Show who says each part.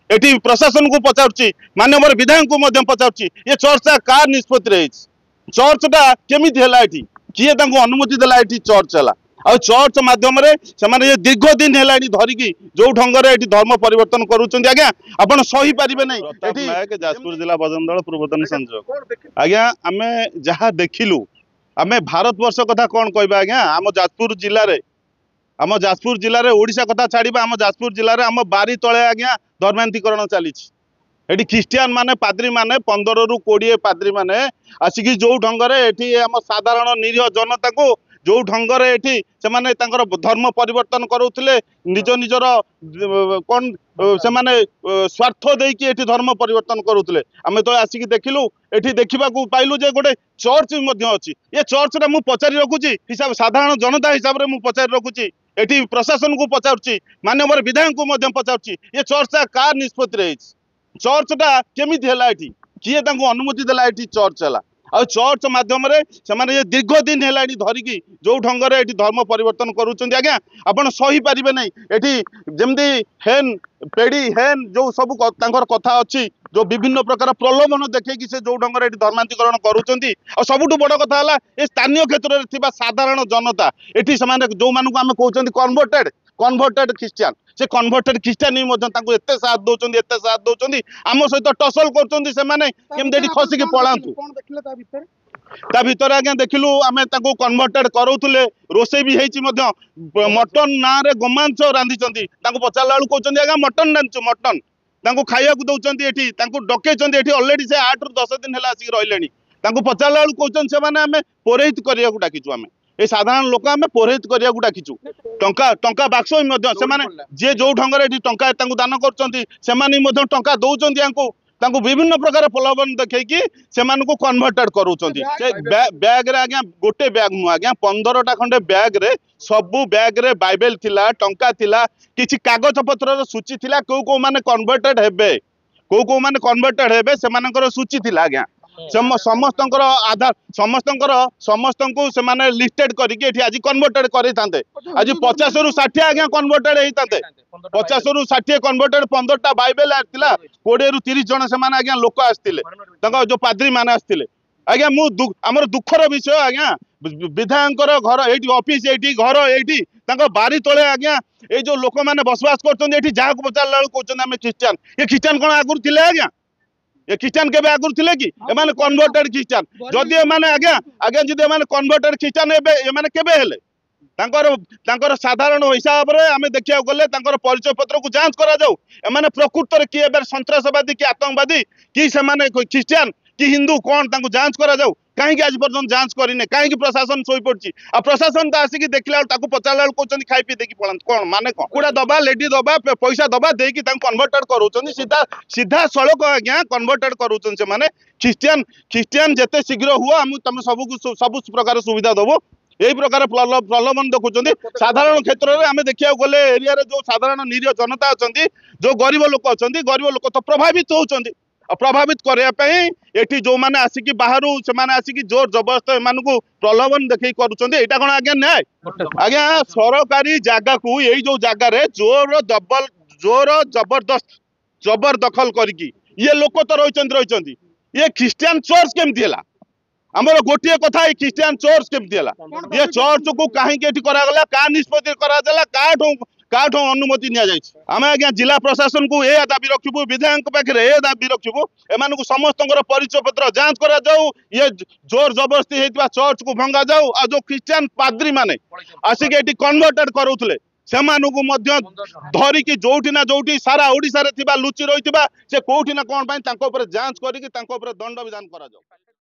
Speaker 1: Eighty प्रशासन को पचारुची माननीय विधायक को पचारुची ये चर्चा कार निष्पत्ति रही चर्चटा केमिति हैला एटी किए तांको अनुमति देला एटी चर्च हैला आ चर्च माध्यम से दीर्घ दिन है धरिकी जो ढंग से धर्म परिवर्तन करुँच आज्ञा आप सही पारे ना नायक जाजपुर जिला भजन दल पूर्वतन संयोजक आज्ञा आम जहाँ देखिलु आम भारत वर्ष कथा कौन कहबा आज्ञा आम जाजपुर जिले में ओडिशा कथा छाड़ा आम जाजपुर जिले में आम बारी तले आज्ञा धर्मांतरीकरण चली ख्रीस्टियान माने पाद्री माने 15 रु 20 पाद्री माने आसिकी जो ढंग से आम साधारण निरीह जनता को जो ढंग से माने धर्म परिवर्तन करुले निज निजर कौन से माने स्वार्थ देकी धर्म परिवर्तन करुले आम तो आसिक देखिलु एठी देखा पाइलु जे गोटे चर्च अच्छी ये चर्चटा मुझे पचारि रखुची हिसाब साधारण जनता हिसाब से मुझे पचारि रखुची एठी प्रशासन को पचारुची माननीय विधायक को पचारुची ये चर्चा कार निष्पत्ति रही चर्चटा केमिति हैला एठी किए तांको अनुमति देला एठी चर्च हैला आ चर्च माध्यम से दीर्घ दिन है धरिकी जो ढंग से धर्म परिवर्तन करुँच आज्ञा आप सही पारे ना जमती हेन पेड़ी हेन जो सब कथा अच्छी जो विभिन्न प्रकार प्रलोभन देखी से जो ढंग से धर्मांतरीकरण करुँच सबुठ बड़ कथा है स्थानीय क्षेत्र में साधारण जनता ये जो मानक आम कहते कन्वर्टेड ख्रीस्टियान से कन्वर्टेड ख्रीस्टियान एत साथ दौरान आम सहित टसल कर खसिक पलांतु ता भितर आज्ञा देखिलु आम कन्वर्टेड करोले रोसे भी मटन ना रे गोमांस रांधि पचारा बेलू कहते आज्ञा मटन रांधु मटन खाया दौरान ये डकई अलरेडी से 8 ରୁ 10 दिन है आसिक रही पचारा बेलू कहते आम पौरोहित करने डाकिचु आम ये साधारण लोक आम पौरोहित करने डाकिचु टंका बाक्स जे जो ढंग से टंका दान कर टंका दौरान विभिन्न प्रकार प्रलोभन देखी से कन्वर्टेड करुँच बैग रे आज्ञा गोटे बैग नुह आज्ञा 15टा खंडे बैग रे सबू बैग रे बाइबल थिला टंका थिला किछि कागज पत्र सूची थिला को माने कन्वर्टेड हेबे को माने कन्वर्टेड हेबे से सूची थिला आज्ञा समस्त आधार समस्त को से लिस्टेड करके आज कन्वर्टेड कर आज 50 ରୁ 60 आज्ञा कन्वर्टेड होते 50 ରୁ 60 कन्वर्टेड 15टा बाइबल आसला 20 ରୁ 30 जन से आज्ञा लोक आसते जो पाद्री मैंने आसते आज्ञा आमर दुखर विषय आज्ञा विधायक घर ये ऑफिस ये घर ये बारी तले आज्ञा ये जो लोक मैंने बसवास कर जहाँ पचारा कहते आम ख्रीस्टियान ये ख्रीस्टियान कौन आगुरी थे आज्ञा ये ख्रीस्टियान के आगुरी थे कि एमाने कन्वर्टेड ख्रीस्टियान जदि एमाने आज्ञा आज्ञा जदि एमाने कन्वर्टेड ख्रीस्टियान एमाने केबे हेले तांकर साधारण हिसाब रे आमे देखिया गले तांकर परिचय पत्र को जांच करा जाऊ एमाने प्रकृत रे किए सन्त्रासवादी कि आतंकवादी कि सेमाने ख्रीस्टियान कि हिंदू कौन तांको जांच करा जाऊ कहीं आज पर्यटन जांच करें कहीं प्रशासन शोई पड़ी आ प्रशासन तो आसिक देखला पचारा कहते खाई पी देखी पड़ा कौन माने कौन कुड़ा दबा लेडी दबा पैसा दबा देकी कन्वर्टेड करोचन सीधा सीधा सड़क आज्ञा कन्वर्टेड करोचन से माने ख्रीस्टियान जिते शीघ्र हुआ तुम सब प्रकार सुविधा दबो यही प्रकार प्रलोभन देखुं साधारण क्षेत्र में आम देखा गले एरिया जो साधारण निरीह जनता अच्छा जो गरीब लोक अच्छा गरीब लोक तो प्रभावित होती प्रभावित करने जो मैंने आसिक बाहर से आसिक जोर जबरदस्त एम प्रलोभन देखी करुँच कौन आज्ञा न्याय आज्ञा सरकारी जगह को यही जो जगार जोर जबरदखल करके ये लोक तो रही ये ख्रीस्टियान चर्च केमती है आमर गोटे कथा ख्रीस्टियान चर्च केमती है ये चर्च को कहीं करागला क्या निष्पत्ति काठों अनुमति निम आज्ञा जिला प्रशासन को यह दाबी रखू विधायक पाखे यह दाबी रखू एम समस्त परिचय पत्र जांच करा जाऊ ये जोर जबरदस्ती होता चर्च को भंगा जाऊ आ जो ख्रीस्टियान पाद्री माने आसिक ये कन्वर्टेड करुले से धरिकी जोटी ना जोटी सारा ओडिशा रे लुचि रही से कौटी ना कौन जांच करके दंड विधान करा जाऊ।